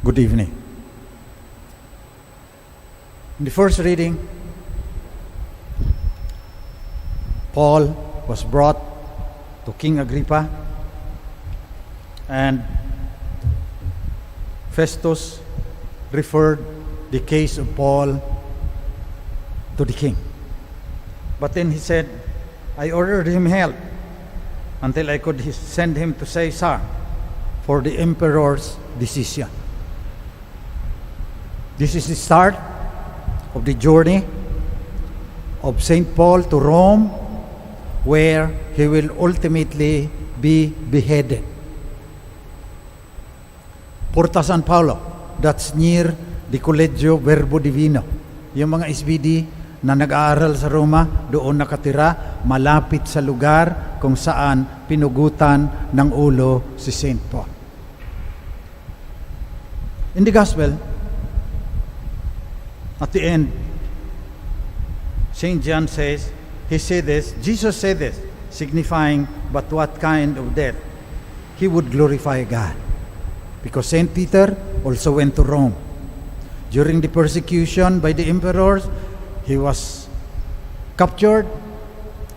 Good evening. In the first reading, Paul was brought to King Agrippa, and Festus referred the case of Paul to the king. But then he said, I ordered him held until I could send him to Caesar for the emperor's decision. This is the start of the journey of St. Paul to Rome, where he will ultimately be beheaded. Porta San Paolo, that's near the Collegio Verbo Divino. Yung mga SBD na nag-aaral sa Roma, doon nakatira, malapit sa lugar kung saan pinugutan ng ulo si St. Paul. In the Gospel, at the end, St. John says, Jesus said this, signifying but what kind of death he would glorify God. Because St. Peter also went to Rome. During the persecution by the emperors, he was captured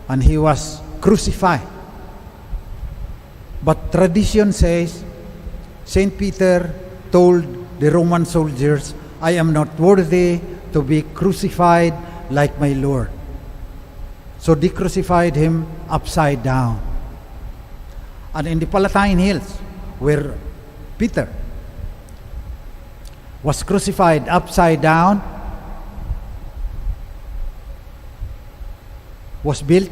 and he was crucified. But tradition says, St. Peter told the Roman soldiers, I am not worthy to be crucified like my Lord. So they crucified him upside down. And in the Palatine Hills, where Peter was crucified upside down, was built,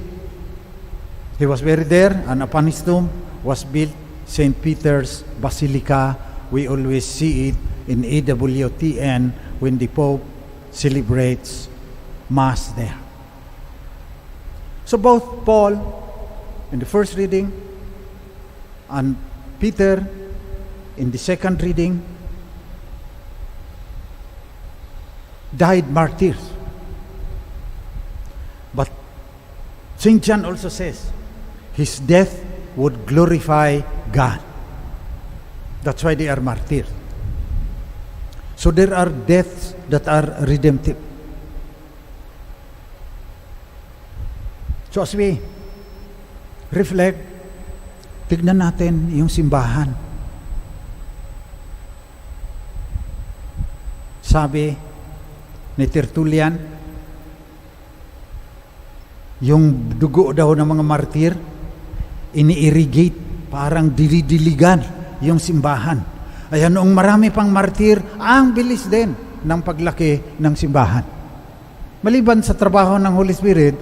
he was buried there, and upon his tomb was built St. Peter's Basilica. We always see it in AWTN when the Pope celebrates Mass there. So both Paul in the first reading and Peter in the second reading died martyrs. But St. John also says his death would glorify God. That's why they are martyrs. So there are deaths that are redemptive. So as we reflect, tignan natin yung simbahan. Sabi ni Tertullian, yung dugo daw ng mga martir, ini-irrigate, parang dilidiligan yung simbahan. Ayan, noong marami pang martir, ang bilis din ng paglaki ng simbahan. Maliban sa trabaho ng Holy Spirit,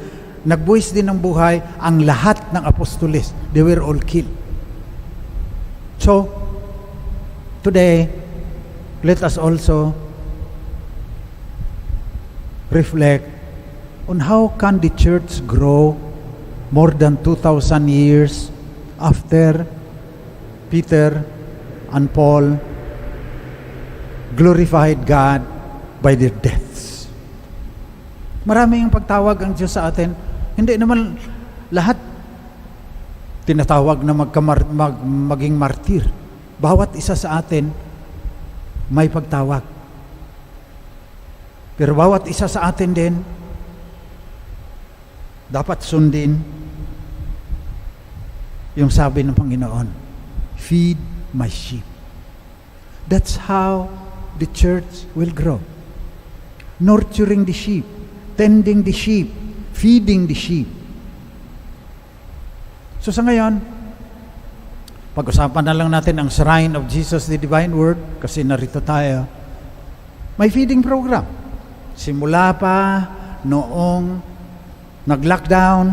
nagbuwis din ng buhay ang lahat ng apostoles. They were all killed. So, today, let us also reflect on how can the church grow more than 2,000 years after Peter and Paul glorified God by their deaths. Marami yung pagtawag ang Diyos sa atin. Hindi naman lahat tinatawag na maging martir. Bawat isa sa atin may pagtawag. Pero bawat isa sa atin din dapat sundin yung sabi ng Panginoon, feed my sheep. That's how the church will grow. Nurturing the sheep, tending the sheep, feeding the sheep. So sa ngayon, pag-usapan na lang natin ang Shrine of Jesus the Divine Word kasi narito tayo. May feeding program. Simula pa noong nag-lockdown,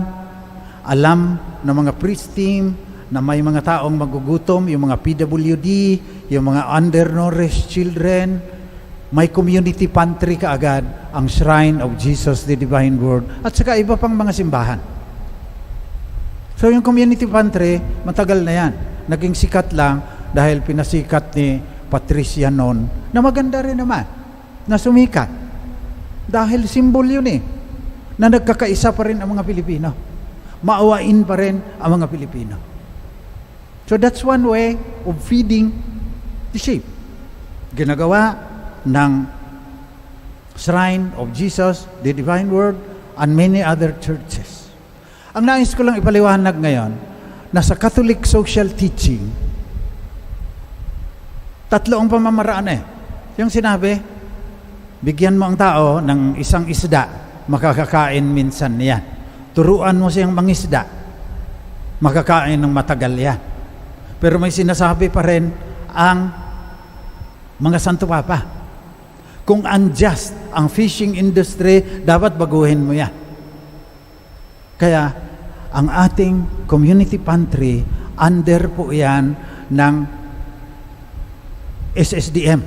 alam ng mga priest team na may mga taong magugutom, yung mga PWD, yung mga undernourished children, may community pantry kaagad ang Shrine of Jesus the Divine Word at saka iba pang mga simbahan. So yung community pantry, matagal na yan. Naging sikat lang dahil pinasikat ni Patricia noon na maganda rin naman, na sumikat. Dahil symbol yun na nagkakaisa pa rin ang mga Pilipino. Maawain pa rin ang mga Pilipino. So that's one way of feeding the sheep. ginagawa ng Shrine of Jesus, the Divine Word, and many other churches. Ang nais ko lang ipaliwanag ngayon, na sa Catholic social teaching, tatlo ang pamamaraan Yung sinabi, bigyan mo ang tao ng isang isda, makakakain minsan yan. Turuan mo siyang mangisda, makakain ng matagal yan. Pero may sinasabi pa rin ang mga Santo Papa. Kung unjust ang fishing industry, dapat baguhin mo yan. Kaya, ang ating community pantry, under po yan ng SSDM,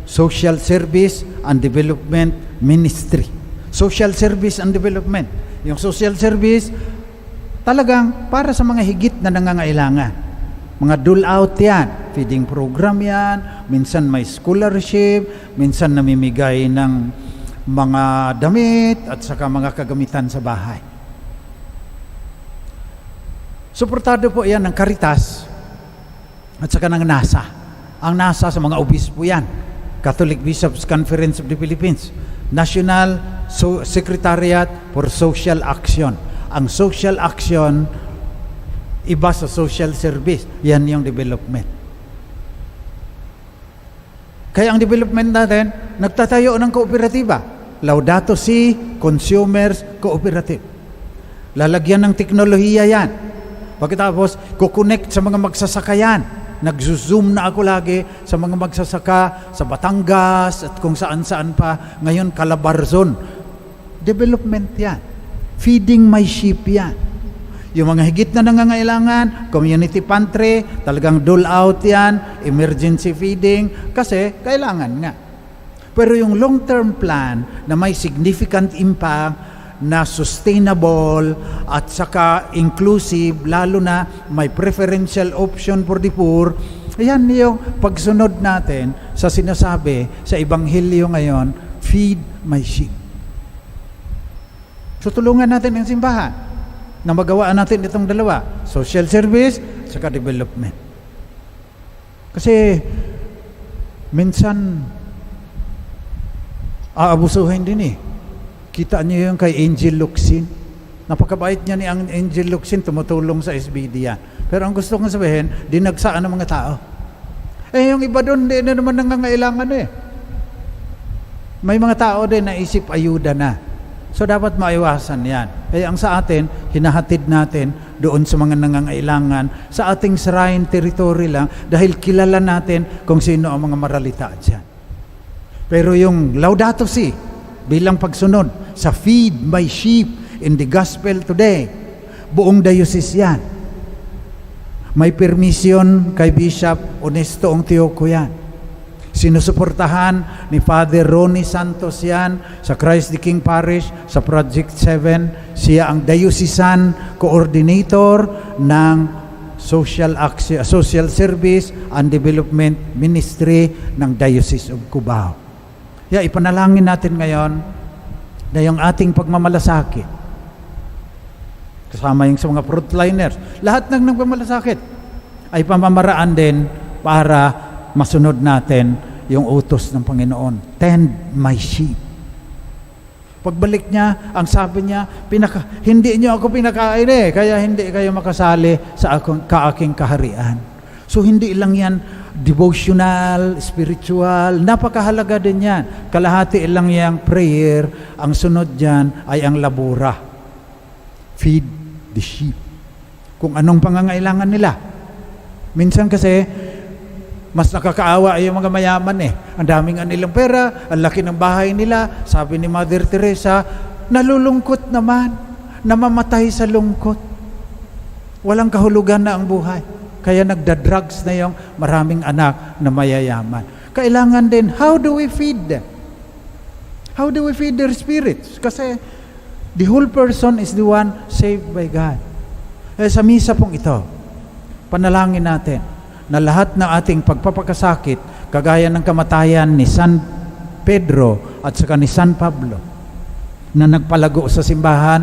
Social Service and Development Ministry. Social Service and Development. Yung social service, talagang para sa mga higit na nangangailangan. Mga dole-out yan, feeding program yan, minsan may scholarship, minsan namimigay ng mga damit at saka mga kagamitan sa bahay. Suportado po yan ng Caritas at saka ng NASA. Ang NASA sa mga obispo yan, Catholic Bishops Conference of the Philippines, National Secretariat for Social Action. Ang social action, iba sa social service. Yan yung development. Kaya ang development natin, nagtatayo ng kooperatiba. Laudato Si Consumers Cooperative. Lalagyan ng teknolohiya yan. Pagkatapos, kukonect sa mga magsasaka yan. Nag-zoom na ako lagi sa mga magsasaka sa Batangas at kung saan-saan pa. Ngayon, Calabarzon. Development yan. Feeding my sheep yan. Yung mga higit na nangangailangan, community pantry, talagang dole out yan, emergency feeding, kasi kailangan nga. Pero yung long-term plan na may significant impact, na sustainable at saka inclusive, lalo na may preferential option for the poor, ayan yung pagsunod natin sa sinasabi sa Ebanghelyo ngayon, feed my sheep. So tulungan natin ang simbahan na magawaan natin itong dalawa, social service saka development. Kasi minsan aabusuhin din Kita niyo yung kay Angel Locsin. Napakabait niya ni ang Angel Locsin, tumutulong sa SBD yan. Pero ang gusto kong sabihin, dinagsaan ng mga tao. Yung iba doon, di na naman nangangailangan May mga tao din na isip ayuda na. So dapat maiwasan yan. Kaya ang sa atin, hinahatid natin doon sa mga nangangailangan, sa ating shrine territory lang, dahil kilala natin kung sino ang mga maralita dyan. Pero yung Laudato Si, bilang pagsunod sa feed my sheep in the gospel today, buong diocese yan. May permission kay Bishop Honesto Ongtioco yan. Sinusuportahan ni Father Ronnie Santos yan sa Christ the King Parish, sa Project 7. Siya ang diocesan coordinator ng social service and development ministry ng Diocese of Cubao. Ipanalangin natin ngayon na yung ating pagmamalasakit, kasama yung sa mga frontliners, lahat ng nagmamalasakit ay pamamaraan din para masunod natin yung utos ng Panginoon. Tend my sheep. Pagbalik niya, ang sabi niya, hindi niyo ako pinakain kaya hindi kayo makasali sa aking kaharian. So hindi lang yan devotional, spiritual, napakahalaga din yan. Kalahati lang yung prayer, ang sunod dyan ay ang labura. Feed the sheep. Kung anong pangangailangan nila. Minsan kasi, mas nakakaawa ay yung mga mayaman Ang daming anilang pera, ang laki ng bahay nila. Sabi ni Mother Teresa, nalulungkot naman, namamatay sa lungkot. Walang kahulugan na ang buhay. Kaya nagda-drugs na yung maraming anak na mayayaman. Kailangan din, how do we feed them? How do we feed their spirits? Kasi the whole person is the one saved by God. Sa misa pong ito, panalangin natin na lahat ng ating pagpapakasakit, kagaya ng kamatayan ni San Pedro at saka ni San Pablo, na nagpalago sa simbahan,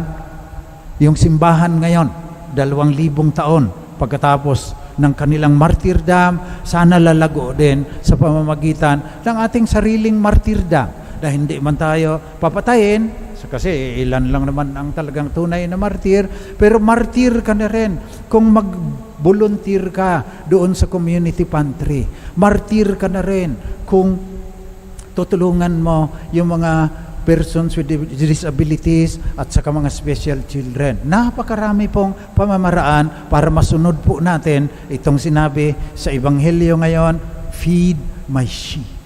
yung simbahan ngayon, 2,000 taon pagkatapos ng kanilang martyrdom, sana lalago din sa pamamagitan ng ating sariling martyrdom. Dahil hindi man tayo papatayin, kasi ilan lang naman ang talagang tunay na martir, pero martir ka na rin kung mag-volunteer ka doon sa community pantry. Martir ka na rin kung tutulungan mo yung mga persons with disabilities at saka mga special children. Napakarami pong pamamaraan para masunod po natin itong sinabi sa Ebanghelyo ngayon, feed my sheep.